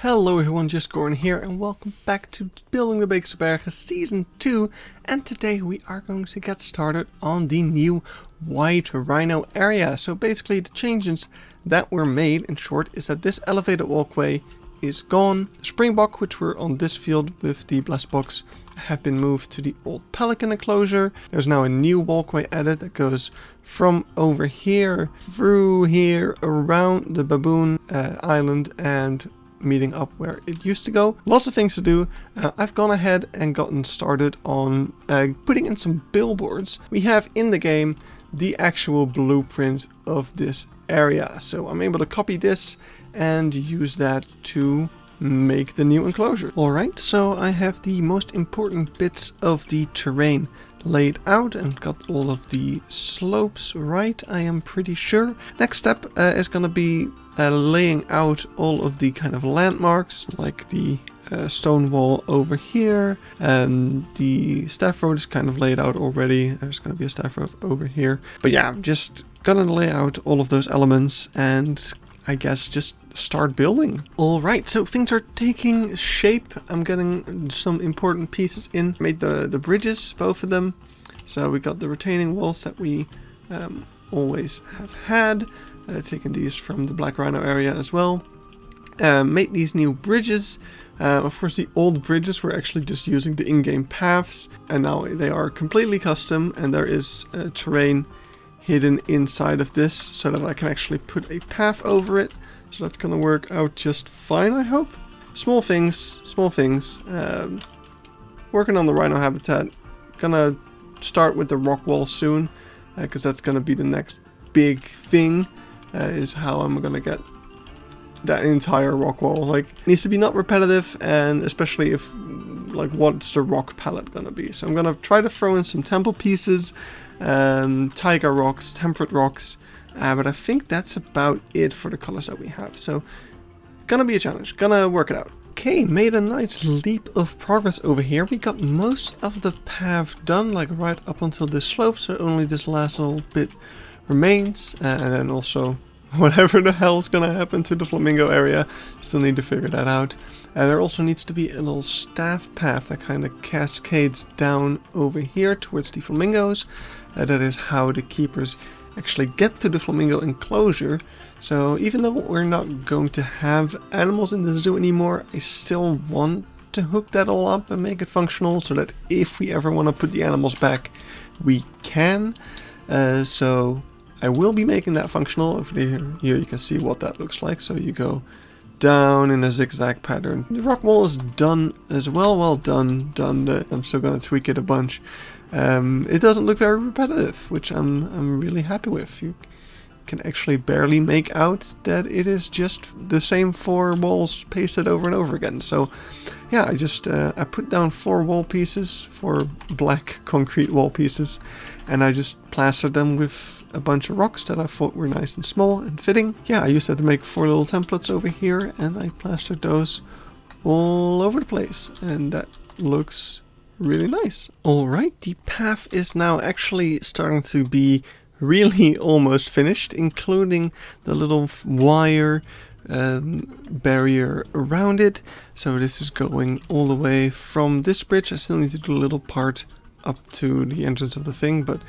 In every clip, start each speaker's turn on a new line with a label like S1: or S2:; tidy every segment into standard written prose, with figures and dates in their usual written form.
S1: Hello everyone, just Gordon here and welcome back to Building the Beekse Bergen Season 2, and today we are going to get started on the new White Rhino area. So basically the changes that were made, in short, is that this elevated walkway is gone. The springbok, which were on this field with the blast box, have been moved to the old pelican enclosure. There's now a new walkway added that goes from over here, through here, around the baboon island and meeting up where it used to go. Lots of things to do. I've gone ahead and gotten started on putting in some billboards. We have in the game the actual blueprint of this area, so I'm able to copy this and use that to make the new enclosure. Alright, so I have the most important bits of the terrain laid out and got all of the slopes right, I am pretty sure. Next step is going to be laying out all of the kind of landmarks, like the stone wall over here. The staff road is kind of laid out already. There's going to be a staff road over here. But yeah, I'm just gonna lay out all of those elements and I guess just start building. Alright, so things are taking shape. I'm getting some important pieces in. Made the bridges, both of them. So we got the retaining walls that we always have had. Taken these from the Black Rhino area as well. Made these new bridges. Of course, the old bridges were actually just using the in-game paths, and now they are completely custom, and there is terrain hidden inside of this so that I can actually put a path over it. So that's gonna work out just fine, I hope. Small things, small things. Working on the rhino habitat. Gonna start with the rock wall soon, because that's gonna be the next big thing. Is how I'm gonna get that entire rock wall. Like, it needs to be not repetitive, and especially if, like, what's the rock palette gonna be. So I'm gonna try to throw in some temple pieces, tiger rocks, temperate rocks, but I think that's about it for the colors that we have. So gonna be a challenge, gonna work it out. Okay, made a nice leap of progress over here. We got most of the path done, like right up until this slope, so only this last little bit remains, and then also whatever the hell is gonna happen to the flamingo area, still need to figure that out. There also needs to be a little staff path that kind of cascades down over here towards the flamingos. That is how the keepers actually get to the flamingo enclosure. So even though we're not going to have animals in the zoo anymore, I still want to hook that all up and make it functional so that if we ever want to put the animals back, we can. So I will be making that functional. Over here you can see what that looks like. So you go down in a zigzag pattern. The rock wall is done as well. Well done. I'm still going to tweak it a bunch. It doesn't look very repetitive, which I'm really happy with. You can actually barely make out that it is just the same 4 walls pasted over and over again. So yeah, I put down 4 wall pieces, 4 black concrete wall pieces, and I just plastered them with a bunch of rocks that I thought were nice and small and fitting. Yeah, I used that to make 4 little templates over here, and I plastered those all over the place, and that looks really nice. Alright, the path is now actually starting to be really almost finished, including the little wire barrier around it. So this is going all the way from this bridge. I still need to do a little part up to the entrance of the thing, but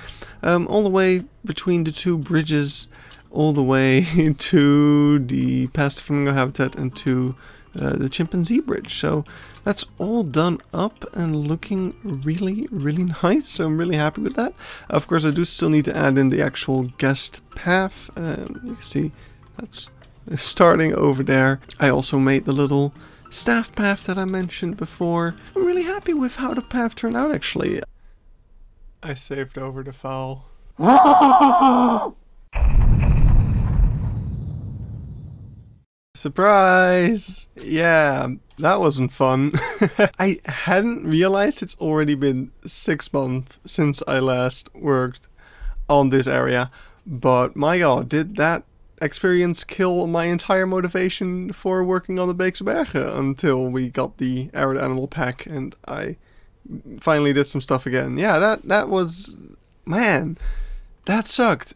S1: all the way between the 2 bridges, all the way to the past the flamingo habitat and to the chimpanzee bridge. So that's all done up and looking really, really nice. So I'm really happy with that. Of course, I do still need to add in the actual guest path. You can see that's starting over there. I also made the little staff path that I mentioned before. I'm really happy with how the path turned out, actually. I saved over the foul. Surprise! Yeah, that wasn't fun. I hadn't realized it's already been 6 months since I last worked on this area, but my god, did that experience kill my entire motivation for working on the Beekse Bergen until we got the arid animal pack and I finally did some stuff again. Yeah, that was, man, That sucked.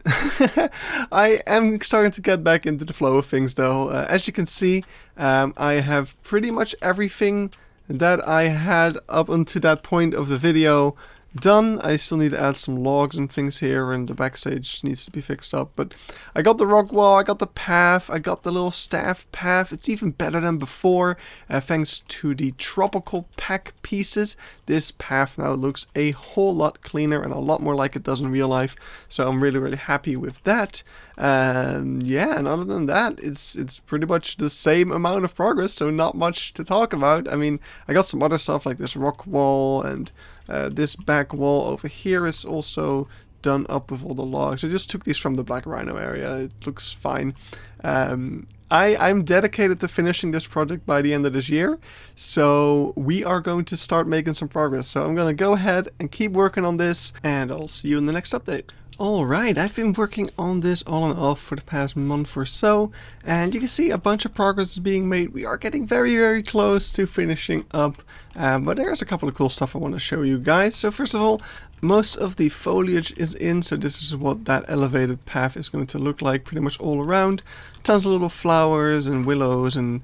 S1: I am starting to get back into the flow of things though. As you can see, I have pretty much everything that I had up until that point of the video done. I still need to add some logs and things here, and the backstage needs to be fixed up. But I got the rock wall, I got the path, I got the little staff path. It's even better than before, thanks to the tropical pack pieces. This path now looks a whole lot cleaner and a lot more like it does in real life. So I'm really happy with that. Yeah, and other than that, it's pretty much the same amount of progress, so not much to talk about. I mean, I got some other stuff like this rock wall, and this back wall over here is also done up with all the logs. I just took these from the Black Rhino area. It looks fine. I'm dedicated to finishing this project by the end of this year, so we are going to start making some progress. So I'm going to go ahead and keep working on this, and I'll see you in the next update. Alright, I've been working on this on and off for the past month or so, and you can see a bunch of progress is being made. We are getting very close to finishing up, but there's a couple of cool stuff I want to show you guys. So first of all, most of the foliage is in, so this is what that elevated path is going to look like pretty much all around. Tons of little flowers and willows and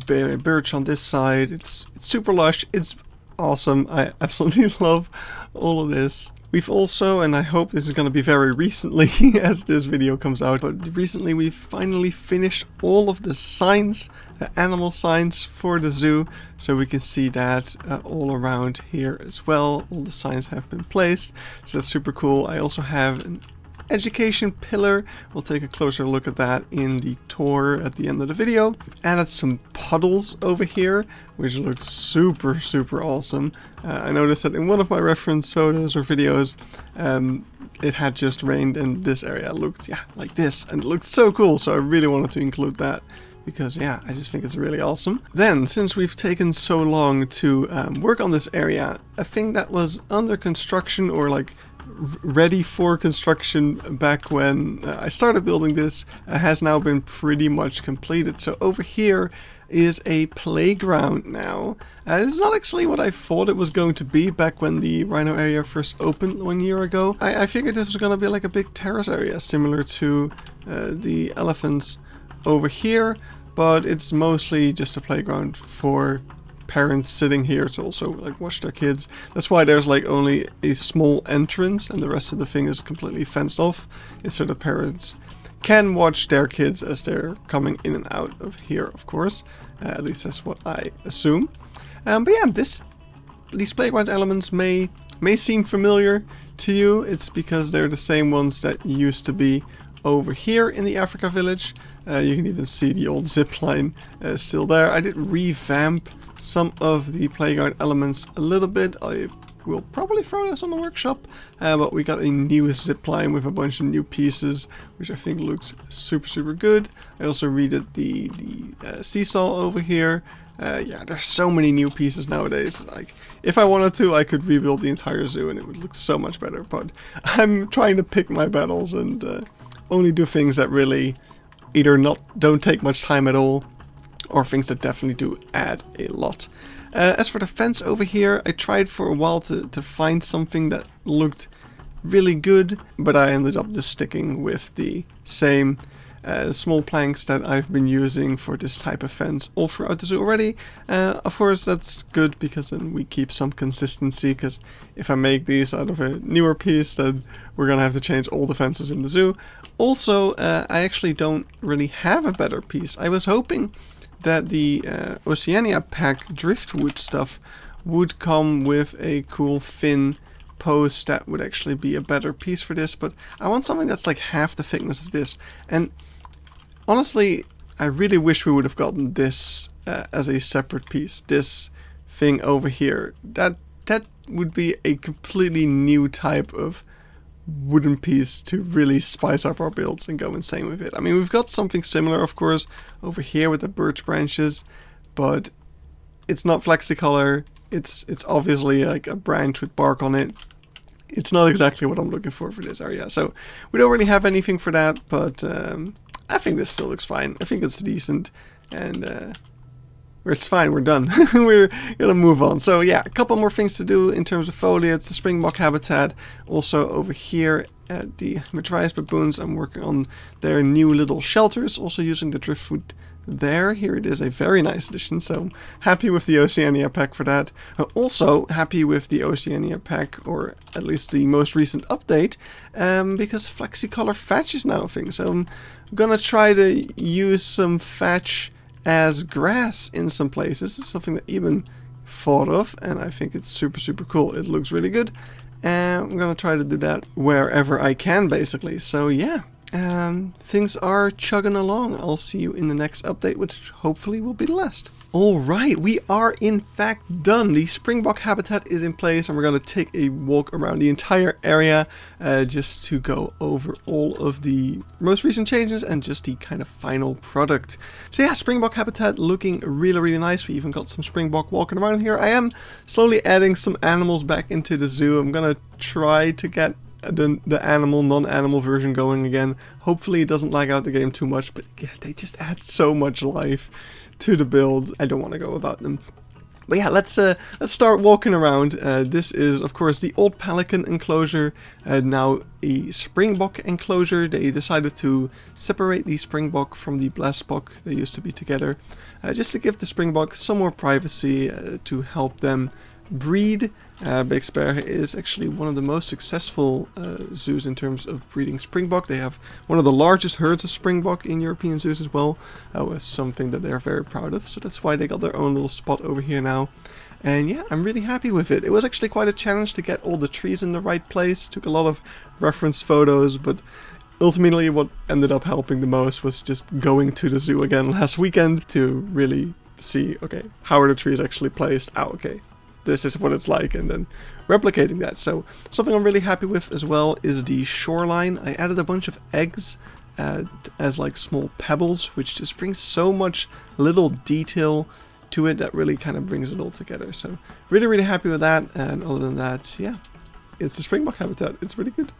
S1: birch on this side. It's super lush, it's awesome. I absolutely love all of this. We've also, and I hope this is going to be very recently as this video comes out, but recently we've finally finished all of the signs, animal signs for the zoo, so we can see that all around here as well. All the signs have been placed, so that's super cool. I also have an education pillar. We'll take a closer look at that in the tour at the end of the video. Added some puddles over here, which looks super awesome. I noticed that in one of my reference photos or videos, it had just rained and this area looked like this, and it looked so cool, so I really wanted to include that because yeah, I just think it's really awesome. Then, since we've taken so long to work on this area, a thing that was under construction or like ready for construction back when I started building this has now been pretty much completed. So over here is a playground now. It's not actually what I thought it was going to be back when the Rhino area first opened 1 year ago. I figured this was going to be like a big terrace area similar to the elephants over here, but it's mostly just a playground for parents sitting here to also like watch their kids. That's why there's like only a small entrance and the rest of the thing is completely fenced off. It's so the parents can watch their kids as they're coming in and out of here, of course. At least that's what I assume. But yeah, these playground elements may seem familiar to you. It's because they're the same ones that used to be over here in the Africa village. You can even see the old zip line still there. I did revamp some of the playground elements a little bit. I will probably throw this on the workshop, but we got a new zip line with a bunch of new pieces, which I think looks super good. I also redid the seesaw over here. Yeah, there's so many new pieces nowadays. Like, if I wanted to, I could rebuild the entire zoo and it would look so much better, but I'm trying to pick my battles and only do things that really either don't take much time at all, or things that definitely do add a lot. As for the fence over here, I tried for a while to find something that looked really good, but I ended up just sticking with the same small planks that I've been using for this type of fence all throughout the zoo already. Of course, that's good because then we keep some consistency, because if I make these out of a newer piece, then we're gonna have to change all the fences in the zoo. Also, I actually don't really have a better piece. I was hoping that the Oceania pack driftwood stuff would come with a cool thin post that would actually be a better piece for this, but I want something that's like half the thickness of this. And honestly, I really wish we would have gotten this as a separate piece. This thing over here, that would be a completely new type of wooden piece to really spice up our builds and go insane with it. I mean, we've got something similar, of course, over here with the birch branches, but it's not flexicolor. It's obviously like a branch with bark on it. It's not exactly what I'm looking for this area. So we don't really have anything for that, but I think this still looks fine. I think it's decent, and it's fine, we're done. We're gonna move on. So yeah, a couple more things to do in terms of foliage, the springbok habitat. Also over here at the Matrias baboons, I'm working on their new little shelters, also using the driftwood there. Here it is, a very nice addition, so happy with the Oceania pack for that. Also happy with the Oceania pack, or at least the most recent update, because Flexicolor Thatch is now a thing, so I'm gonna try to use some thatch as grass in some places. It's something that even thought of, and I think it's super cool. It looks really good, and I'm gonna try to do that wherever I can, basically. So yeah, things are chugging along. I'll see you in the next update, which hopefully will be the last. Alright, we are in fact done. The springbok habitat is in place, and we're going to take a walk around the entire area just to go over all of the most recent changes and just the kind of final product. So yeah, springbok habitat looking really nice. We even got some springbok walking around here. I am slowly adding some animals back into the zoo. I'm going to try to get the animal, non-animal version going again. Hopefully it doesn't lag out the game too much, but yeah, they just add so much life to the build. I don't want to go about them. But yeah, let's start walking around. This is, of course, the old pelican enclosure, now a springbok enclosure. They decided to separate the springbok from the blessbok. They used to be together, just to give the springbok some more privacy, to help them breed. Beekse Bergen is actually one of the most successful zoos in terms of breeding springbok. They have one of the largest herds of springbok in European zoos as well. It's something that they're very proud of, so that's why they got their own little spot over here now. And yeah, I'm really happy with it. It was actually quite a challenge to get all the trees in the right place. Took a lot of reference photos, but ultimately what ended up helping the most was just going to the zoo again last weekend to really see, okay, how are the trees actually placed? Oh, okay, this is what it's like, and then replicating that. So something I'm really happy with as well is the shoreline. I added a bunch of eggs as like small pebbles, which just brings so much little detail to it that really kind of brings it all together. So really happy with that. And other than that, yeah, it's the springbok habitat. It's really good.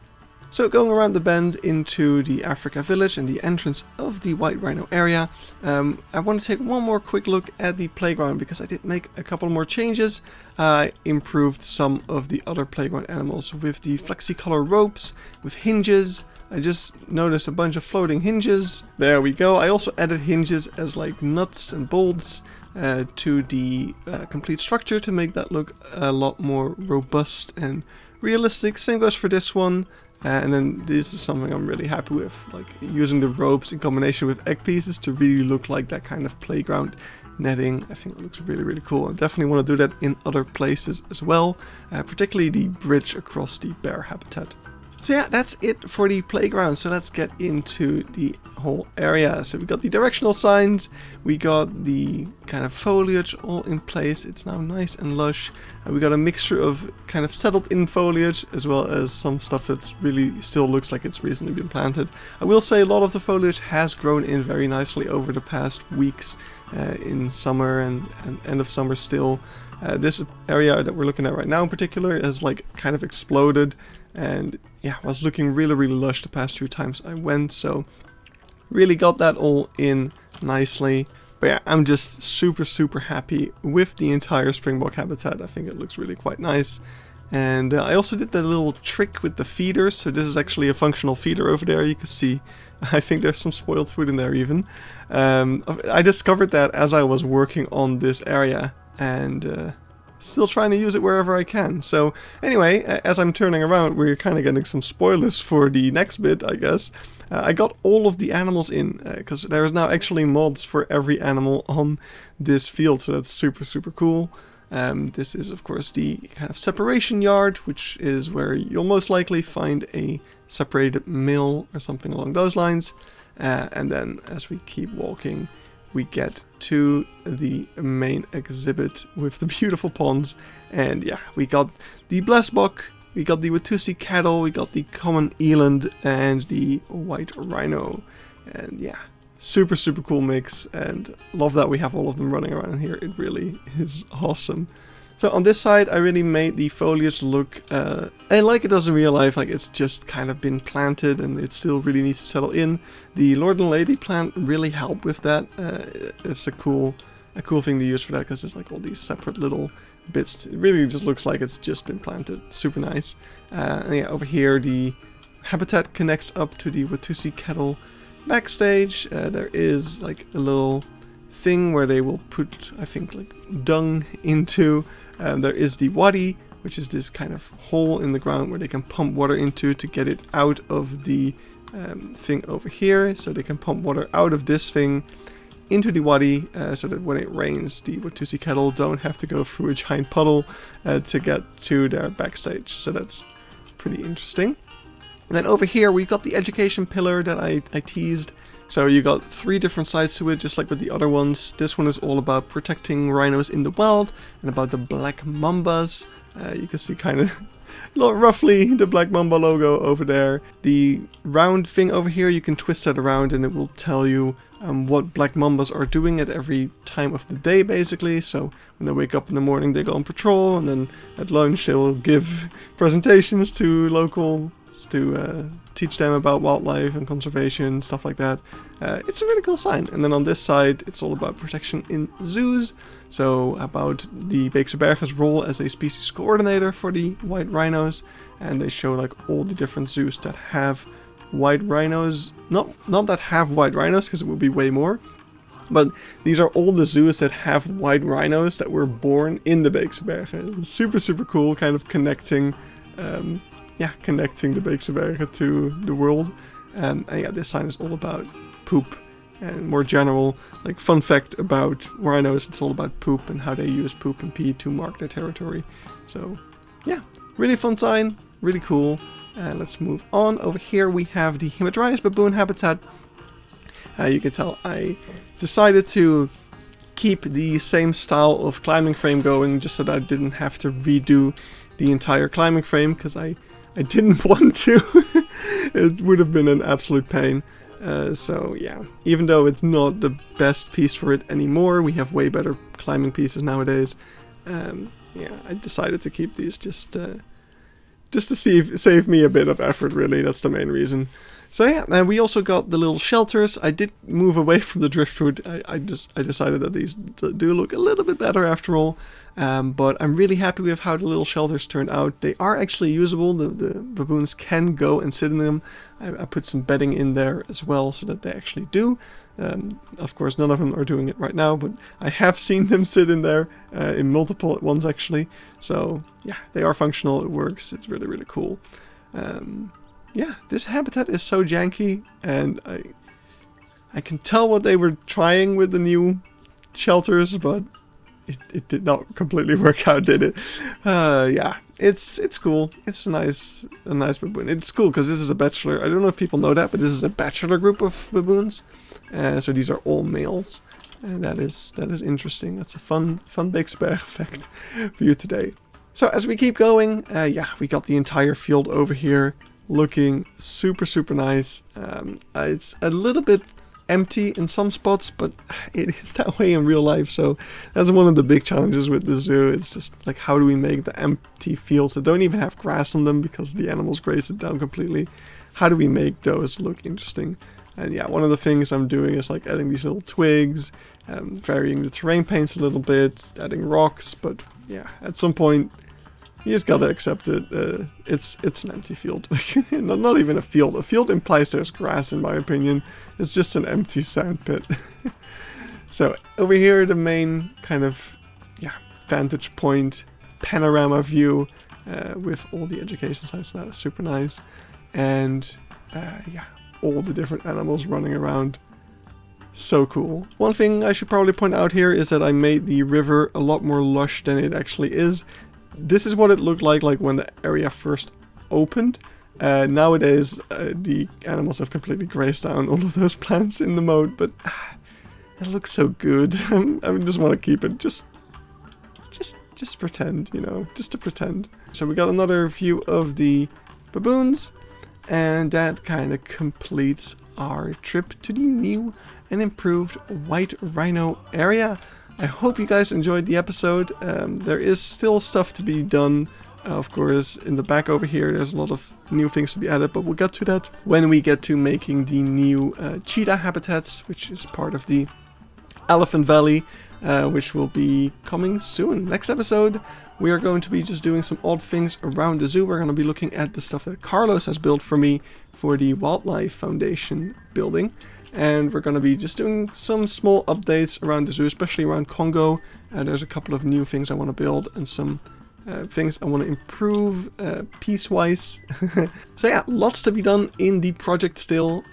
S1: So going around the bend into the Africa village and the entrance of the White Rhino area, I want to take one more quick look at the playground because I did make a couple more changes. I improved some of the other playground animals with the Flexicolor ropes, with hinges. I just noticed a bunch of floating hinges. There we go. I also added hinges as like nuts and bolts to the complete structure to make that look a lot more robust and realistic. Same goes for this one. And then this is something I'm really happy with, like using the ropes in combination with egg pieces to really look like that kind of playground netting. I think it looks really cool. I definitely want to do that in other places as well, particularly the bridge across the bear habitat. So yeah, that's it for the playground. So let's get into the whole area. So we got the directional signs, we got the kind of foliage all in place. It's now nice and lush. And we got a mixture of kind of settled in foliage as well as some stuff that really still looks like it's recently been planted. I will say a lot of the foliage has grown in very nicely over the past weeks in summer and end of summer still. This area that we're looking at right now in particular has like kind of exploded, and yeah, was looking really lush the past few times I went, so really got that all in nicely. But yeah, I'm just super happy with the entire springbok habitat. I think it looks really quite nice. And I also did that little trick with the feeders, so this is actually a functional feeder over there. You can see, I think there's some spoiled food in there even. I discovered that as I was working on this area, and still trying to use it wherever I can. So anyway, as I'm turning around, we're kind of getting some spoilers for the next bit, I guess. I got all of the animals in, because there's now actually mods for every animal on this field, so that's super cool. This is of course the kind of separation yard, which is where you'll most likely find a separated mill or something along those lines. And then as we keep walking, we get to the main exhibit with the beautiful ponds. And yeah, we got the blessbok, we got the Watusi cattle, we got the common eland, and the white rhino. And yeah, super cool mix, and love that we have all of them running around here. It really is awesome. So on this side, I really made the foliage look like it does in real life, like it's just kind of been planted and it still really needs to settle in. The Lord and Lady plant really helped with that. It's a cool thing to use for that, because there's like all these separate little bits. It really just looks like it's just been planted. Super nice. And yeah, over here habitat connects up to the Watusi Kettle backstage. There is like a little thing where they will put, I think, like dung into. There is the wadi, which is this kind of hole in the ground where they can pump water into to get it out of the thing over here. So they can pump water out of this thing into the wadi, so that when it rains, the Watusi Kettle don't have to go through a giant puddle to get to their backstage. So that's pretty interesting. And then over here we've got the education pillar that I teased. So you got 3 different sides to it, just like with the other ones. This one is all about protecting rhinos in the wild and about the black mambas. You can see kind of roughly the black mamba logo over there. The round thing over here, you can twist that around and it will tell you what black mambas are doing at every time of the day, basically. So when they wake up in the morning, they go on patrol, and then at lunch they will give presentations to locals to teach them about wildlife and conservation, stuff like that. It's a really cool sign. And then on this side, it's all about protection in zoos. So about the Beekse Bergen's role as a species coordinator for the white rhinos. And they show like all the different zoos that have white rhinos. Not that have white rhinos, because it would be way more. But these are all the zoos that have white rhinos that were born in the Beekse Bergen. Super, super cool, kind of connecting the Beekse Bergen to the world. And yeah, this sign is all about poop and more general, like fun fact about rhinos, it's all about poop and how they use poop and pee to mark their territory. So yeah, really fun sign, really cool. Let's move on. Over here we have the Hamadryas baboon habitat. You can tell I decided to keep the same style of climbing frame going just so that I didn't have to redo the entire climbing frame, because I didn't want to. It would have been an absolute pain. So yeah, even though it's not the best piece for it anymore, we have way better climbing pieces nowadays. Yeah, I decided to keep these just to save me a bit of effort, really. That's the main reason. So yeah, and we also got the little shelters. I did move away from the driftwood. I decided that these do look a little bit better after all. But I'm really happy with how the little shelters turned out. They are actually usable. The baboons can go and sit in them. I put some bedding in there as well so that they actually do. Of course, none of them are doing it right now, but I have seen them sit in there in multiple at once, actually. So yeah, they are functional. It works. It's really, really cool. Yeah, this habitat is so janky, and I can tell what they were trying with the new shelters, but it did not completely work out, did it? Yeah, it's cool. It's a nice baboon. It's cool because this is a bachelor. I don't know if people know that, but this is a bachelor group of baboons. So these are all males, and that is interesting. That's a fun Beekse Bergen fact for you today. So as we keep going, yeah, we got the entire field over here, looking super, super nice. It's a little bit empty in some spots, but it is that way in real life. So that's one of the big challenges with the zoo. It's just like, how do we make the empty fields that don't even have grass on them because the animals graze it down completely? How do we make those look interesting? And yeah, one of the things I'm doing is like adding these little twigs, varying the terrain paints a little bit, adding rocks. But yeah, at some point you just gotta accept it. It's an empty field. Not even a field. A field implies there's grass, in my opinion. It's just an empty sand pit. So over here, the main kind of vantage point, panorama view with all the education sites. That is super nice. And yeah, all the different animals running around. So cool. One thing I should probably point out here is that I made the river a lot more lush than it actually is. This is what it looked like when the area first opened. Nowadays, the animals have completely grazed down all of those plants in the moat, but it looks so good. I just want to keep it. Just pretend, you know, just to pretend. So we got another view of the baboons, and that kind of completes our trip to the new and improved White Rhino area. I hope you guys enjoyed the episode. There is still stuff to be done. Of course, in the back over here, there's a lot of new things to be added, but we'll get to that when we get to making the new cheetah habitats, which is part of the Elephant Valley, which will be coming soon. Next episode, we are going to be just doing some odd things around the zoo. We're going to be looking at the stuff that Carlos has built for me for the Wildlife Foundation building. And we're going to be just doing some small updates around the zoo, especially around Congo. There's a couple of new things I want to build and some things I want to improve piece-wise. So yeah, lots to be done in the project still.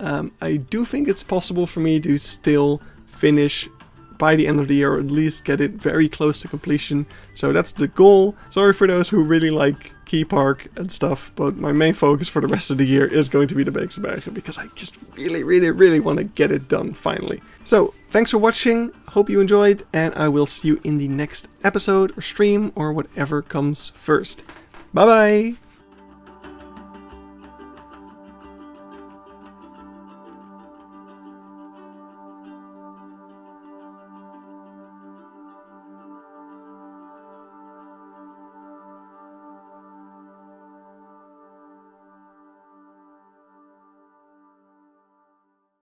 S1: I do think it's possible for me to still finish by the end of the year, or at least get it very close to completion. So that's the goal. Sorry for those who really like Key Park and stuff, but my main focus for the rest of the year is going to be the Beekse Bergen, because I just really want to get it done finally. So thanks for watching, hope you enjoyed, and I will see you in the next episode or stream or whatever comes first. Bye bye!